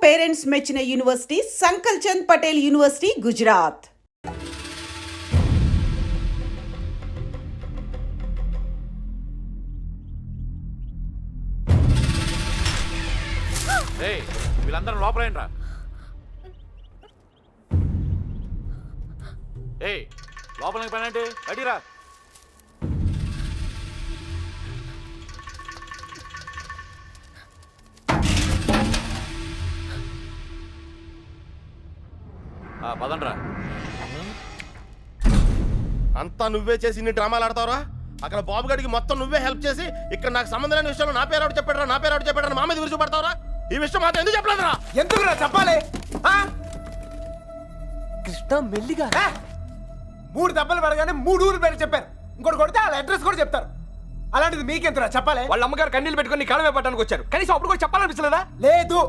Parents మెచ్చిన university సంకల్ Chand Patel university, Gujarat. వీళ్ళందరూ లోపలేంట్రా. లోపలికి పనండి, అడిరా. పదండ్రా. అంతా నువ్వే చేసి ఇన్ని డ్రామాలు ఆడతావురా? అక్కడ బాబు గడికి మొత్తం నువ్వే హెల్ప్ చేసి ఇక్కడ నాకు సంబంధం లేని విషయంలో నా పేరు ఎవరు చెప్పాడు మా మీద విరుచుపడతావురా? ఈ విషయం మాత్రం ఎందుకు చెప్పలేదురా? ఎందుకురా చెప్పాలి? కృష్ణ మెల్లిగా 3 దెబ్బలు పడగానే 3 ఊరు పేరు చెప్పారు. ఇంకోటి కొడితే వాళ్ళ అడ్రస్ కూడా చెప్తారు. అలాంటిది మీకెంతరా చెప్పాలి? వాళ్ళ అమ్మగారు కన్నీళ్ళు పెట్టుకుని కాలమే పట్టడానికి వచ్చారు. కనీసం అప్పుడు కూడా చెప్పాలనిపించలేదా? లేదు.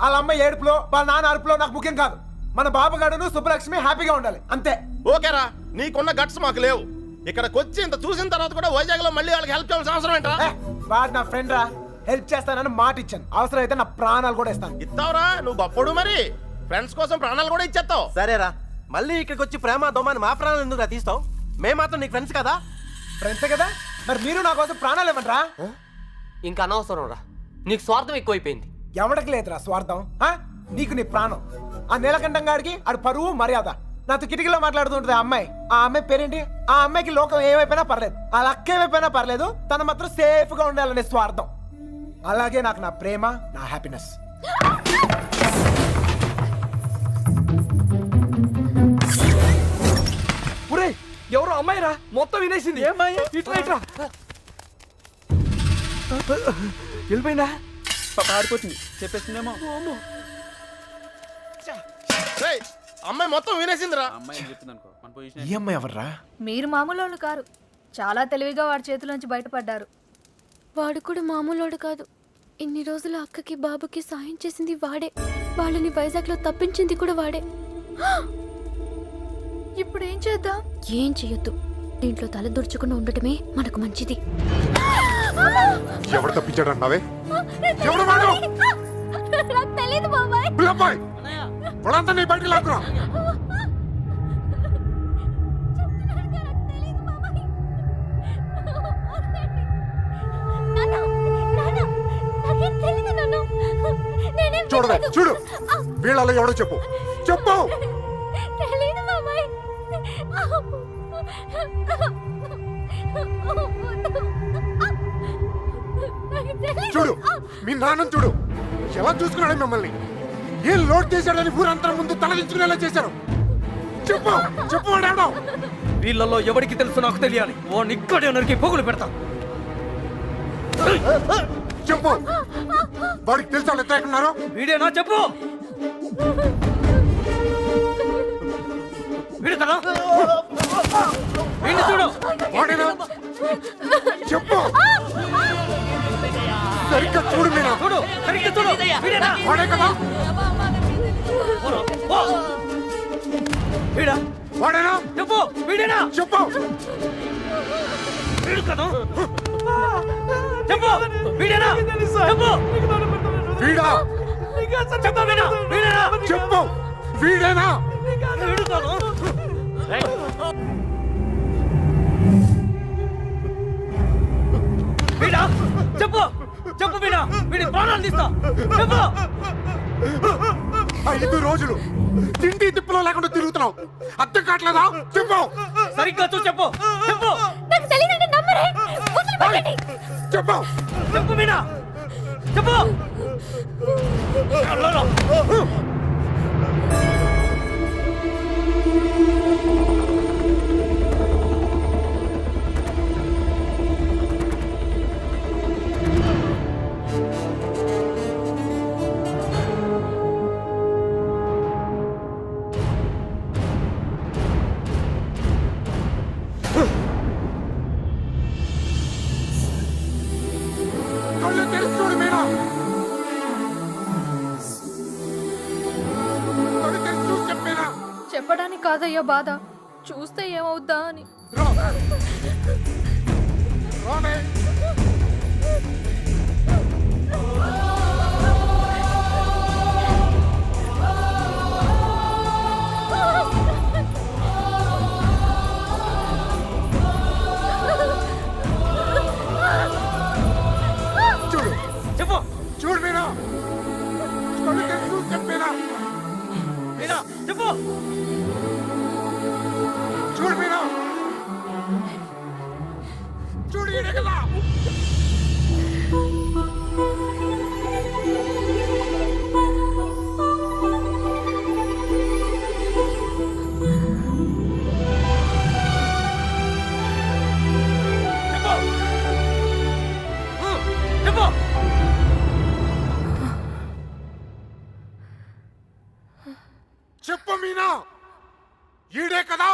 వాళ్ళ అమ్మ ఏడుపులో వాళ్ళ నాన్న అరుపులో నాకు ముఖ్యం కాదు. మన బాబుగాడును సుబ్బలక్ష్మి హ్యాపీగా ఉండాలి అంతే. ఓకేరా, నీకున్న గట్స్ మాకు లేవు. ఇక్కడికి వచ్చి ఇంత చూసిన తర్వాత కూడా వైజాగ్ లో మళ్ళీ వాళ్ళకి హెల్ప్ చేయాల్సిన అవసరం ఏంట్రా? వాడు నా ఫ్రెండ్ రా, హెల్ప్ చేస్తానని మాట ఇచ్చాను. అవసరం అయితే నా ప్రాణాలు కూడా ఇస్తాను. ఇస్తావురా? నువ్వు గొప్పడు మరి ఫ్రెండ్స్ కోసం ప్రాణాలు కూడా ఇచ్చేస్తావు. సరేరా, మళ్ళీ ఇక్కడికి వచ్చి ప్రేమ దోమని మా ప్రాణాలు ఎందుకు తీస్తావు? మేము మాత్రం నీకు ఫ్రెండ్స్ కదా. ఫ్రెండ్స్ కదా, మరి మీరు నా కోసం ప్రాణాలు ఇవ్వమంటారా? ఇంకా అనవసరం రా, నీకు స్వార్థం ఎక్కువైపోయింది. ఎవడికి లేదురా స్వార్థం. నీకు నీ ప్రాణం. ఆ నీలకంఠం గారికి ఆడు పరువు మర్యాద. నాతో కిటికీలో మాట్లాడుతుంటది ఆ అమ్మాయి పేరేంటి? ఆ అమ్మాయికి లోకం ఏమైపోయినా పర్లేదు, ఆ లక్క ఏమైపోయినా పర్లేదు, తన మాత్రం సేఫ్ గా ఉండాలనే స్వార్థం. అలాగే నాకు నా ప్రేమ, నా హ్యాపీనెస్. ఎవరో అమ్మాయి రా, మొత్తం వినేసింది. ఇట్లా వెళ్ళిపోయిందా? ఆడిపోతుంది, చెప్పేసిందేమో. అమ్మాయి మొత్తం వినేసిందిరా. ఈ అమ్మాయి ఎవర్రా? మీరు మామూలు కారు, చాలా తెలివిగా వాడి చేతిలోంచి బయటపడ్డారు. వాడు కూడా మామూలోడు కాదు. ఇన్ని రోజులు అక్కకి బాబుకి సాయం చేసింది వాడే. వాళ్ళని వైజాగ్ లో తప్పించింది కూడా వాడే. ఇప్పుడు ఏం చేద్దాం? ఏం చెయ్యొద్దు. దీంట్లో తల దుర్చకుండా ఉండటమే మనకు మంచిది. ఎవరు తప్పించాడన్నావే? తెలీదు బాబాయ్. వాళ్ళంతా నీ బయటికి లాక్కురా. చూడవే, చూడు, వీళ్ళలో ఎవడో చెప్పు. చూడు, మీ నాన్న చూడు ఎలా చూసుకున్నాడు మిమ్మల్ని. ఏం లోడ్ చేశాడని ఊరంతా ముందు తలదించుకునేలా చేశారు. చెప్పు వాడు. వీళ్ళలో ఎవరికి తెలుసు నాకు తెలియాలి. ఓ నిక్కడే నరికి పోగులు పెడతా. చెప్పు, వాడికి తెలుసా వాళ్ళు ఎక్కడున్నారో? వీడేనా? చెప్పు. వీడు కదా, వీడిని చూడు. వాడేనా? చెప్పు, సరిగ్గా చూడు. మీనా చూడు, సరిగ్గా చూడు. వీడేనా? వాడే కదా. వీడా? వాడేనా? చెప్పు. వీడేనా? చెప్పు. వీడు కదా. చెప్పు. వీడేనా? చెప్పు. వీడా? చెప్పు. వీడా? వీడేనా? చెప్పు. వీడేనా? వీడు కదా. వీడా? చెప్పు. చెప్పు. వీడా? వీడి ప్రాణాలు తీస్తా. చెప్పు. 5 రోజులు తిండి తిప్పులో లేకుండా తిరుగుతున్నావు. అర్థం కావట్లేదా? చెప్పు. సరిగ్గా చూ. చెప్పు. చెప్పు. చెప్పు. చెప్పు. మీనా చెప్పు. చెప్పడానికి కాదయ్యా బాధ, చూస్తే ఏమవుద్దా అని. చెప్పు మీనా, ఈడే కదా?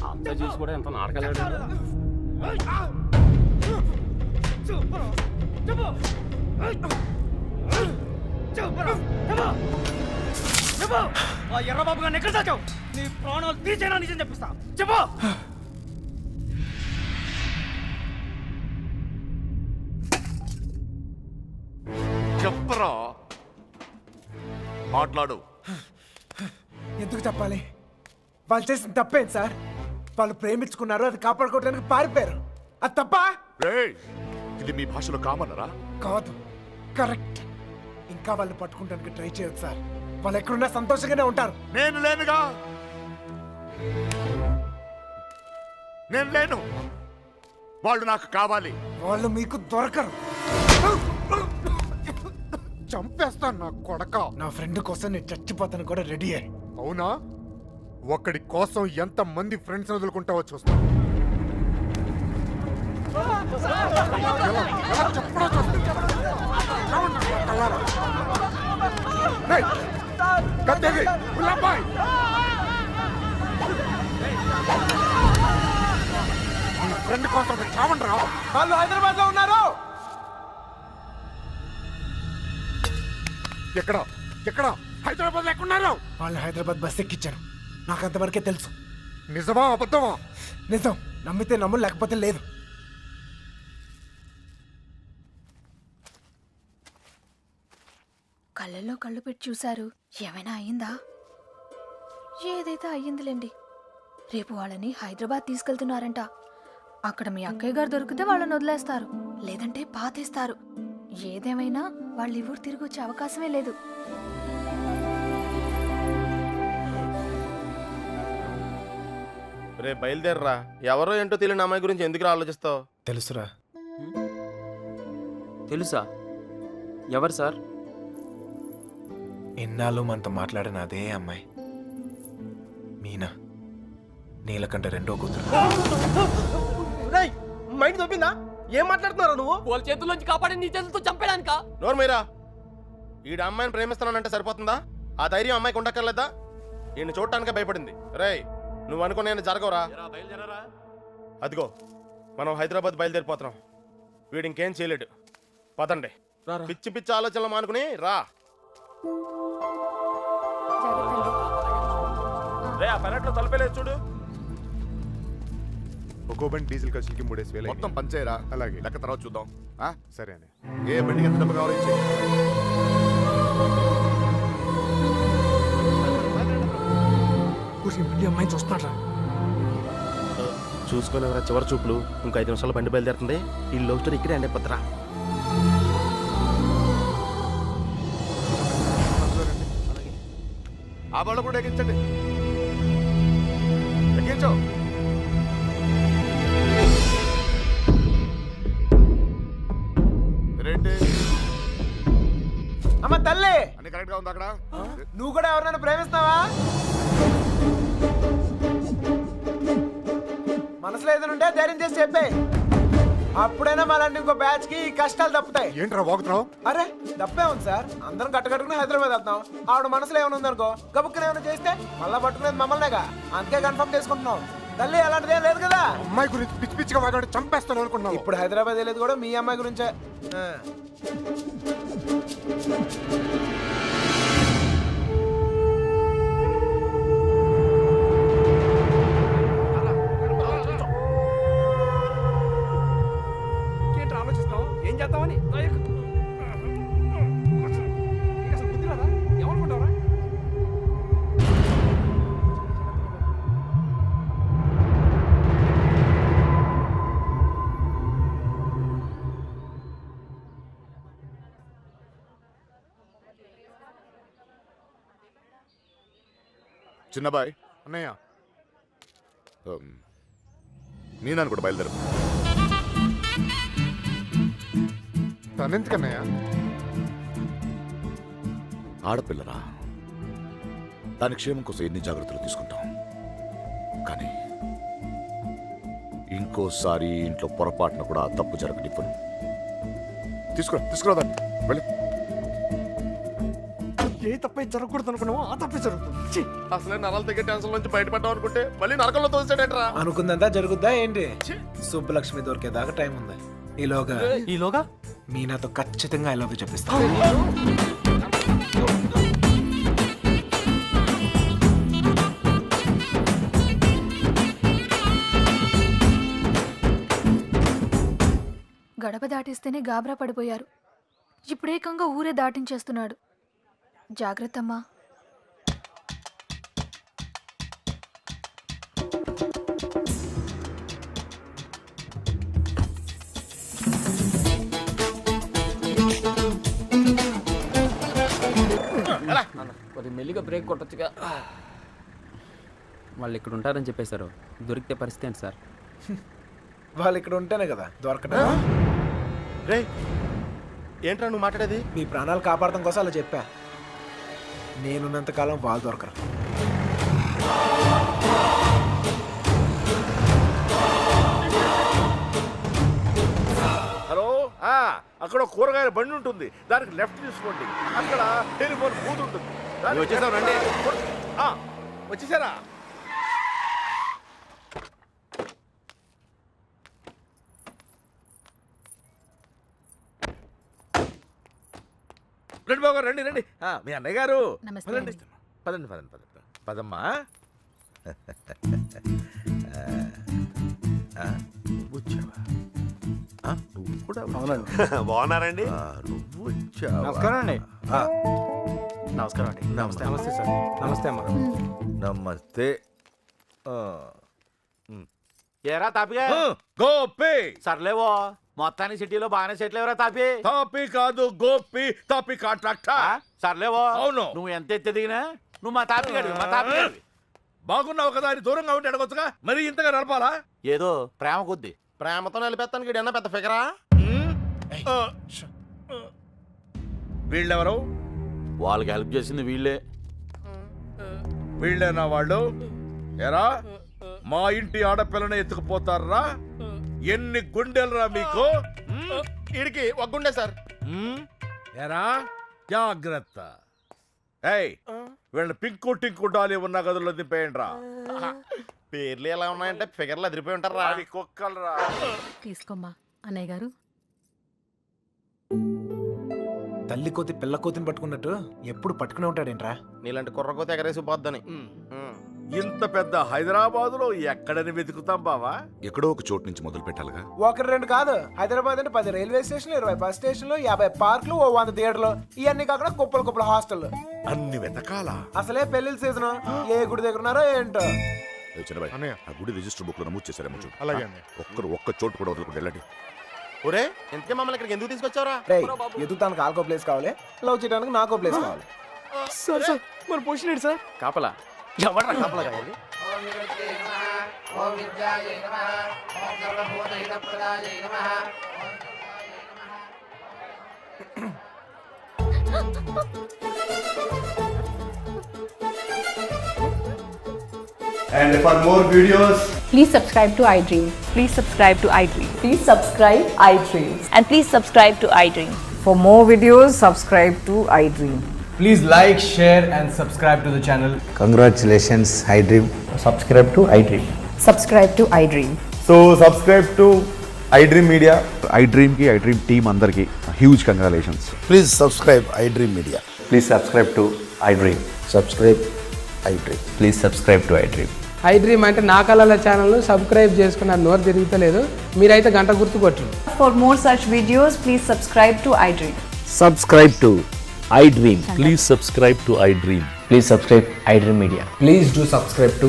అంతా చూసి కూడా ఎంత నాటకాలు ఎర్రబాబు గారిని ఎక్కడ దాచావు? నీ ప్రాణాలు తీసేనా నిజం చెప్పిస్తా. చెప్పు. చెప్పరా, మాట్లాడు. ఎందుకు చెప్పాలి? వాళ్ళు చేసిన తప్పేం సార్? వాళ్ళు ప్రేమించుకున్నారు, అది కాపాడుకోవడానికి పారిపోయారు. అది తప్ప రేయ్, ఇది మీ భాషలో కామన్నరా? కాదు, కరెక్ట్. ఇంకా వాళ్ళు పట్టుకుంటానికి ట్రై చేయొచ్చు సార్. వాళ్ళు ఎక్కడున్నా సంతోషంగానే ఉంటారు. నేను లేనుగా, నేను లేను. వాళ్ళు నాకు కావాలి. వాళ్ళు మీకు దొరకరు. చంపేస్తాను నా కొడక. నా ఫ్రెండ్ కోసం నేను చచ్చిపోతాను కూడా రెడీ అయ్యి. అవునా? ఒక్కడి కోసం ఎంత మంది ఫ్రెండ్స్ వదులుకుంటావో చూస్తా. ఎలా చెప్పడో చూస్తా. ఏమన్నా నా కళ్ళారా? రేయ్, కత్తేది, ఉల్లాపాయ్. నీ ఫ్రెండ్ కోసం చావండి రా. వాళ్ళు హైదరాబాద్ లో ఉన్నారు. ఎక్కడ ఎక్కడ? హైదరాబాద్ ఎక్కడున్నారు? వాళ్ళు హైదరాబాద్ బస్ ఎక్కించారు. నాకు అంతవరకే తెలుసు. నిజమా అబద్ధమా? నిజం. నమ్మితే నమ్ము, లేకపోతే లేదు. కళ్ళల్లో కళ్ళు పెట్టి చూశారు. ఏమైనా అయ్యిందా? ఏదైతే అయ్యిందిలేండి. రేపు వాళ్ళని హైదరాబాద్ తీసుకెళ్తున్నారంట. అక్కడ మీ అక్కయ్య గారు దొరికితే వాళ్ళని వదిలేస్తారు, లేదంటే పాతేస్తారు. ఏదేమైనా వాళ్ళు ఈ ఊరు తిరిగి వచ్చే అవకాశమే లేదు. రే బయలుదేరరా. ఎవరో ఏంటో తెలియని అమ్మాయి గురించి ఎందుకు ఆలోచిస్తావు? తెలుసురా. తెలుసా? ఎవరు సార్? ఎన్నాళ్ళు మనతో మాట్లాడిన అదే అమ్మాయి, మీనా. నీలకంఠ రెండో కూతురు. మైండ్ దొబ్బిందా? ఏం మాట్లాడుతున్నారా నువ్వు? వాళ్ళ చేతుల్లోంచి కాపాడి నీ చేతులతో చంపడానికా? నోరు మీరా. ఈడ అమ్మాయిని ప్రేమిస్తున్నానంటే సరిపోతుందా? ఆ ధైర్యం అమ్మాయికి ఉండక్కర్లేదా? ఈయన చూడటానికే భయపడింది. రేయ్, నువ్వు అనుకునే జరగవురా. బయలుదేరారా? అదిగో మనం హైదరాబాద్ బయలుదేరిపోతున్నాం. వీడు ఇంకేం చేయలేడు. పదండి. పిచ్చి పిచ్చి ఆలోచనలు మానుకుని రా. రే, ఆ పెరట్లో తలపేలేదు చూడు. ఒక్కో బండి డీజిల్ ఖర్చులకి 3,000 మొత్తం పంచేయరా. అలాగే. లెక్క తర్వాత చూద్దాం. ఆ? సరే అని. ఏ బండికి ఎంత డబ్బు కావాలో ఇచ్చేయ్. అమ్మాయిని చూస్తున్నారా? చూసుకుని చివరి చూపులు. ఇంకో 5 నిమిషాలు బండి బయలుదేరుతుంది. ఈ లవ్ స్టోరీ ఇక్కడే అండి పత్రా. ఆ వాళ్ళు కూడా ఎక్కించండి. ఎక్కించు. రేంటి అమ్మ తల్లి, అన్ని కరెక్ట్ గా ఉంది అక్కడ? నువ్వు కూడా ఎవరినైనా ప్రేమిస్తావా? మనసులో ఏదైనా ఉంటే ధైర్యం చేసి చెప్పే. అప్పుడైనా మళ్ళీ ఇంకో బ్యాచ్ కి ఈ కష్టాలు తప్పుతాయి. ఏంట్రా వాగుతున్నావు? అరే తప్పే ఉంది సార్. అందరం కట్టుకట్టుకుని హైదరాబాద్ వెళ్తాం. ఆవిడ మనసులో ఏమైనా ఉందనుకో, గబుక్కున ఏమైనా చేస్తే మళ్ళా పట్టుకునేది మమ్మల్నేగా. అందుకే కన్ఫర్మ్ చేసుకుంటున్నాం. తల్లి అలాంటిదేం లేదు కదా. అమ్మాయి గురించి పిచ్చి పిచ్చిగా వాగాడు, చంపేస్తాను అనుకున్నావు. ఇప్పుడు హైదరాబాద్ వెళ్ళేది కూడా మీ అమ్మాయి గురించే. ఆలోచిస్తాం ఏం చేద్దామని. ఏమనుకుంటావరా? చిన్నబాయ్ అన్నయ్య నీ నాన్న కూడా బయలుదేరు. తనెందుకన్నయ్య? ఆడపిల్లరా, దాని క్షేమం కోసం ఎన్ని జాగ్రత్తలు తీసుకుంటాం, కానీ ఇంకోసారి ఇంట్లో పొరపాటున కూడా ఆ తప్పు జరగనివ్వను. తీసుకురా దాన్ని వెళ్ళి. ఏ తప్పే జరగకూడదు అనుకున్నావో ఆ తప్పే జరుగుతుంది. అసలే నరాలు తగ్గే టెన్షన్ నుంచి బయటపడ్డాం అనుకుంటే మళ్ళీ నరకంలో తోసాడేట్రా. అనుకుందంతా జరుగుద్దా ఏంటి? సుబ్బలక్ష్మి దొరికేదాకా టైం ఉంది. ఈలోగా మీనాతో ఖచ్చితంగా ఐ లవ్ యూ చెప్పిస్తా. గడప దాటిస్తేనే గాబరా పడిపోయారు. ఇప్పుడేకంగా ఊరే దాటించేస్తున్నాడు. జాగ్రత్తమ్మా. కొద్ది మెల్లిగా బ్రేక్ కొట్టచ్చుగా. వాళ్ళు ఇక్కడ ఉంటారని చెప్పేశారు. దొరికితే పరిస్థితి ఏంటి సార్? వాళ్ళు ఇక్కడ ఉంటేనే కదా దొరకటం. రే ఏంట్రా నువ్వు మాట్లాడేది? మీ ప్రాణాలు కాపాడటం కోసం అలా చెప్పా. నేనున్నంతకాలం వాళ్ళు దొరకరు. హలో, అక్కడ కూరగాయల బండి ఉంటుంది, దానికి లెఫ్ట్ తీసుకోండి. అక్కడ టెలిఫోన్ బూత్ ఉంటుంది. వచ్చేసావు రండి. వచ్చేసారా? రండి బాబు రండి రండి. మీ అన్నయ్య గారు పదండి పదండి పదండి పదండి పదమ్మా. నువ్వు కూడా బాగున్నారండి. నువ్వు వచ్చావా? నమస్కారం అండి. నమస్కారం అండి. నమస్తే. నమస్తే సార్. నమస్తే అమ్మా. నమస్తే. ఏరా తాపిగా గోపి సర్లేవో మొత్తానికి సిటీలో బాగానే సెటిల్ ఎవరా తాపి? తాపి కాదు గోపి, తాపి కాంట్రాక్టర్. సర్లేవో అవును. నువ్వు ఎంత ఎత్తి దిగినా నువ్వు మా తాపి గడివి, మా తాపి గడివి. బాగున్నావు కదా అని దూరంగా ఉంటే అడగొచ్చుగా, మరి ఇంతగా నడపాలా? ఏదో ప్రేమ కొద్ది. ప్రేమతో నిలిపేస్తానికి ఏదన్నా పెద్ద ఫిగరా? వీళ్ళెవరు? వాళ్ళకి హెల్ప్ చేసింది వీళ్ళే. వీళ్ళేనా వాళ్ళు? ఎరా మా ఇంటి ఆడపిల్లని ఎత్తుకుపోతారా? ఎన్ని గుండెలరా మీకు? ఇడికి ఒక గుండె సార్. ఎరా జాగ్రత్త. ఏయ్ వీళ్ళని పింకు టింకు డాలి ఉన్న గదుల్లో దింపేయండి రా. పేర్లు ఎలా ఉన్నాయంటే ఫిగర్లు అదిరిపోయి ఉంటారా? కుక్కలరా. తీసుకోమ్మా అన్నయ్య గారు. తల్లి కోతి పిల్ల కోతిని పట్టుకున్నట్టు ఎప్పుడు పట్టుకునే ఉంటాడేంట్రా? నీలాంటి కుర్రకోత ఎగరేసి పోద్దని. ఇంత పెద్ద హైదరాబాద్ లో ఎక్కడని వెతుకుతాం బావా? ఎక్కడో ఒక చోటు నుంచి మొదలు పెట్టాలిగా. ఒకటి రెండు కాదు, హైదరాబాద్ అంటే 10 రైల్వే స్టేషన్లు, 20 బస్ స్టేషన్లు, 50 పార్కులు, 100 థియేటర్లు, ఇవన్నీ కాకుండా కుప్పలు హాస్టల్. అన్ని వెతకాలా? అసలే పెళ్లిళ్ళ సీజన్. ఏ గుడి దగ్గర ఉన్నారో ఏంటో. చిన్నబాయ్ అన్నయ్య. ఆ గుడి రిజిస్టర్ బుక్ లో నమోదు చేశారేమో చూడు. అలాగే అన్నయ్య. ఒక్క చోటు కూడా వదలకుండా వెళ్ళండి. ఒరే ఇంతకే మమ్మల్ని ఇక్కడికి ఎందుకు తీసుకొచ్చావరా? రేయ్ ఎదుగుతానికి ఆల్కో ప్లేస్ కావాలి, లవ్ చేయడానికి నాకో ప్లేస్ కావాలి. సార్ సార్ మన పొజిషన్ ఏంటి సార్? కాపలా ఎవడరా కాపలా కావాలి? And for more videos, Please subscribe to iDream. Please subscribe to iDream. Please subscribe iDream. And please subscribe to iDream. For more videos, subscribe to iDream. please like, share and subscribe to the channel. Congratulations, iDream. Subscribe to iDream. Subscribe to iDream. So subscribe to iDream Media. iDream కి iDream team అందరికి huge congratulations. Please subscribe iDream Media. Please subscribe to iDream. Subscribe iDream. Please subscribe to iDream. iDream అంటే నా కళల channel subscribe చేసుకున్న నోరు తిరుగుతలేదు. మీరైతే గంట గుర్తు కొట్టండి. For more such videos, please subscribe to iDream. Subscribe to iDream. Please subscribe to iDream. Please subscribe iDream Media. Please do subscribe to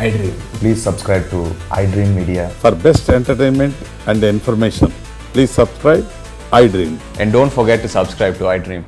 iDream. Please subscribe to iDream Media. For best entertainment and information, please subscribe iDream. And don't forget to subscribe to iDream.